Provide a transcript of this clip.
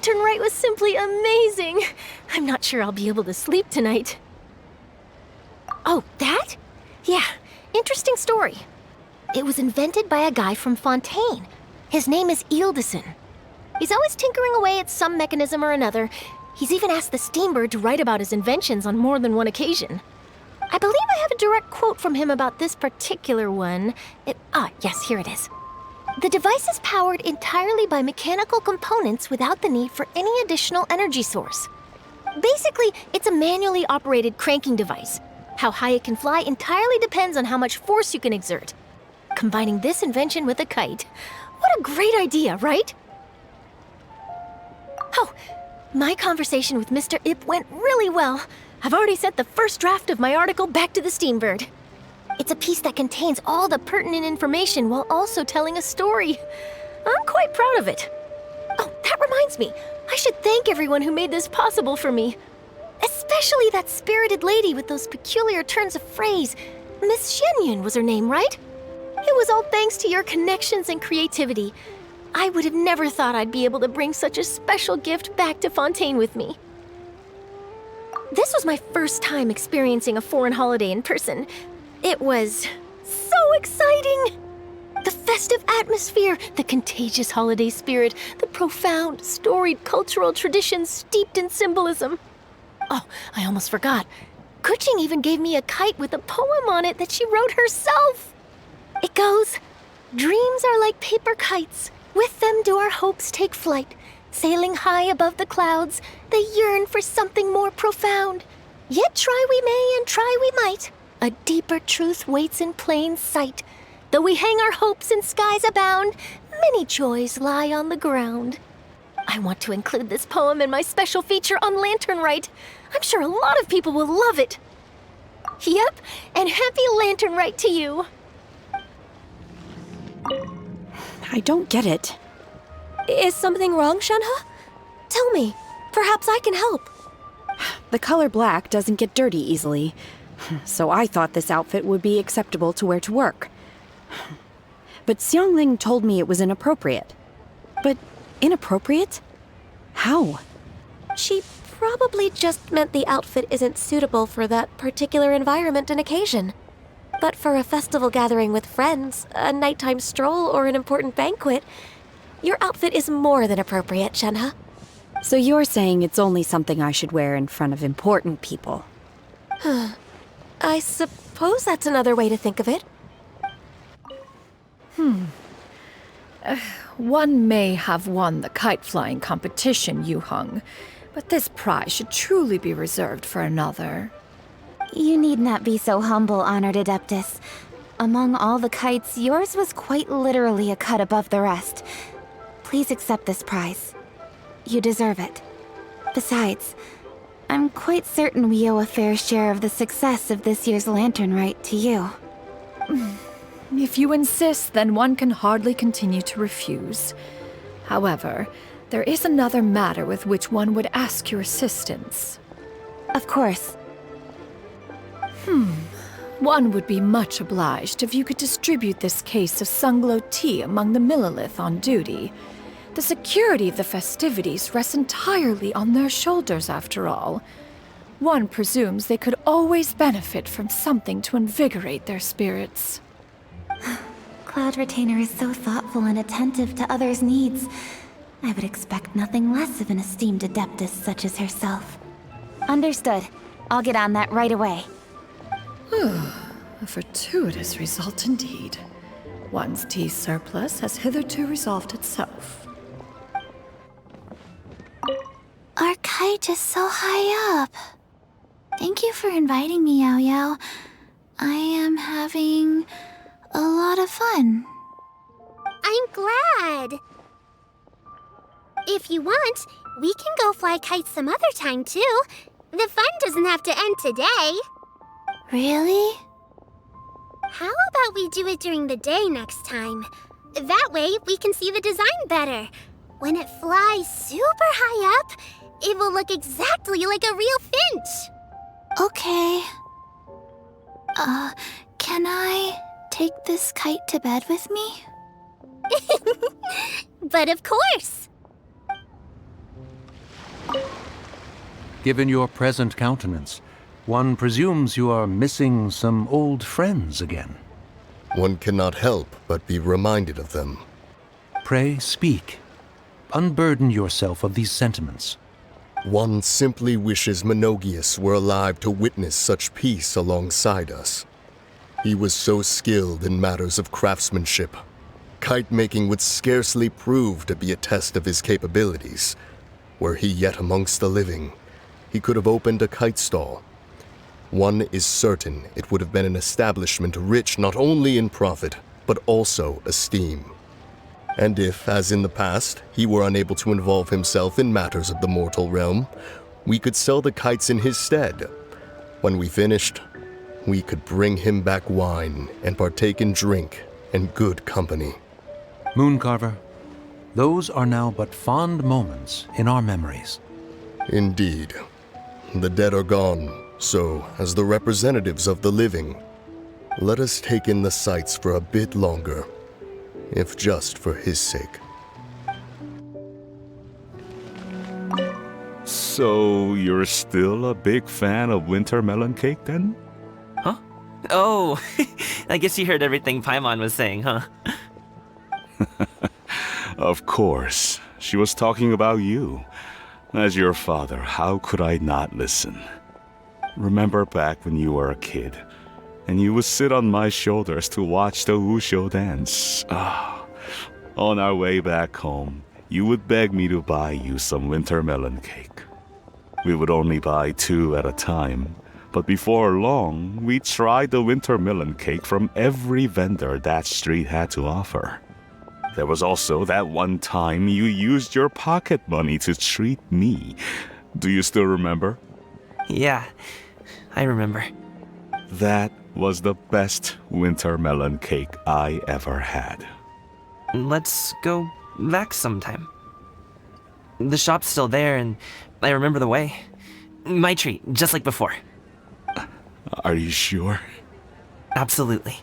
lantern rite was simply amazing. I'm not sure I'll be able to sleep tonight. Oh, that? Yeah, interesting story. It was invented by a guy from Fontaine. His name is Ildison. He's always tinkering away at some mechanism or another. He's even asked the Steambird to write about his inventions on more than one occasion. I believe I have a direct quote from him about this particular one. Yes, here it is. The device is powered entirely by mechanical components without the need for any additional energy source. Basically, it's a manually operated cranking device. How high it can fly entirely depends on how much force you can exert. Combining this invention with a kite. What a great idea, right? Oh, my conversation with Mr. Ip went really well. I've already sent the first draft of my article back to the Steambird. It's a piece that contains all the pertinent information while also telling a story. I'm quite proud of it. Oh, that reminds me. I should thank everyone who made this possible for me. Especially that spirited lady with those peculiar turns of phrase. Miss Shenyun was her name, right? It was all thanks to your connections and creativity. I would have never thought I'd be able to bring such a special gift back to Fontaine with me. This was my first time experiencing a foreign holiday in person. It was so exciting! The festive atmosphere, the contagious holiday spirit, the profound, storied cultural traditions steeped in symbolism. Oh, I almost forgot. Kuching even gave me a kite with a poem on it that she wrote herself. It goes, "Dreams are like paper kites. With them do our hopes take flight. Sailing high above the clouds, they yearn for something more profound. Yet try we may and try we might. A deeper truth waits in plain sight. Though we hang our hopes in skies abound, many joys lie on the ground." I want to include this poem in my special feature on Lantern Rite. I'm sure a lot of people will love it. Yep, and happy Lantern Rite to you. I don't get it. Is something wrong, Shenhe? Tell me. Perhaps I can help. The color black doesn't get dirty easily, so I thought this outfit would be acceptable to wear to work. But Xiangling told me it was inappropriate. But inappropriate? How? She probably just meant the outfit isn't suitable for that particular environment and occasion. But for a festival gathering with friends, a nighttime stroll, or an important banquet, your outfit is more than appropriate, Shenhe. So you're saying it's only something I should wear in front of important people? I suppose that's another way to think of it. One may have won the kite-flying competition, Yuheng, but this prize should truly be reserved for another. You need not be so humble, Honored Adeptus. Among all the kites, yours was quite literally a cut above the rest. Please accept this prize. You deserve it. Besides, I'm quite certain we owe a fair share of the success of this year's Lantern Rite to you. If you insist, then one can hardly continue to refuse. However, there is another matter with which one would ask your assistance. Of course. One would be much obliged if you could distribute this case of Sunglow tea among the Millilith on duty. The security of the festivities rests entirely on their shoulders, after all. One presumes they could always benefit from something to invigorate their spirits. Cloud Retainer is so thoughtful and attentive to others' needs. I would expect nothing less of an esteemed Adeptus such as herself. Understood. I'll get on that right away. A fortuitous result indeed. One's tea surplus has hitherto resolved itself. Our kite is so high up. Thank you for inviting me, Yao Yao. I am having a lot of fun. I'm glad. If you want, we can go fly kites some other time, too. The fun doesn't have to end today. Really? How about we do it during the day next time? That way, we can see the design better. When it flies super high up, it will look exactly like a real finch. Okay. Can I take this kite to bed with me? But of course. Given your present countenance, one presumes you are missing some old friends again. One cannot help but be reminded of them. Pray speak. Unburden yourself of these sentiments. One simply wishes Menogius were alive to witness such peace alongside us. He was so skilled in matters of craftsmanship. Kite making would scarcely prove to be a test of his capabilities. Were he yet amongst the living, he could have opened a kite stall. One is certain it would have been an establishment rich not only in profit, but also esteem. And if, as in the past, he were unable to involve himself in matters of the mortal realm, we could sell the kites in his stead. When we finished, we could bring him back wine and partake in drink and good company. Mooncarver, those are now but fond moments in our memories. Indeed. The dead are gone, so, as the representatives of the living, let us take in the sights for a bit longer, if just for his sake. So, you're still a big fan of winter melon cake then? Huh? Oh, I guess you heard everything Paimon was saying, huh? Of course. She was talking about you. As your father, how could I not listen? Remember back when you were a kid, and you would sit on my shoulders to watch the Wushu dance. On our way back home, you would beg me to buy you some winter melon cake. We would only buy 2 at a time, but before long, we tried the winter melon cake from every vendor that street had to offer. There was also that one time you used your pocket money to treat me. Do you still remember? Yeah, I remember. That was the best winter melon cake I ever had. Let's go back sometime. The shop's still there, and I remember the way. My treat, just like before. Are you sure? Absolutely.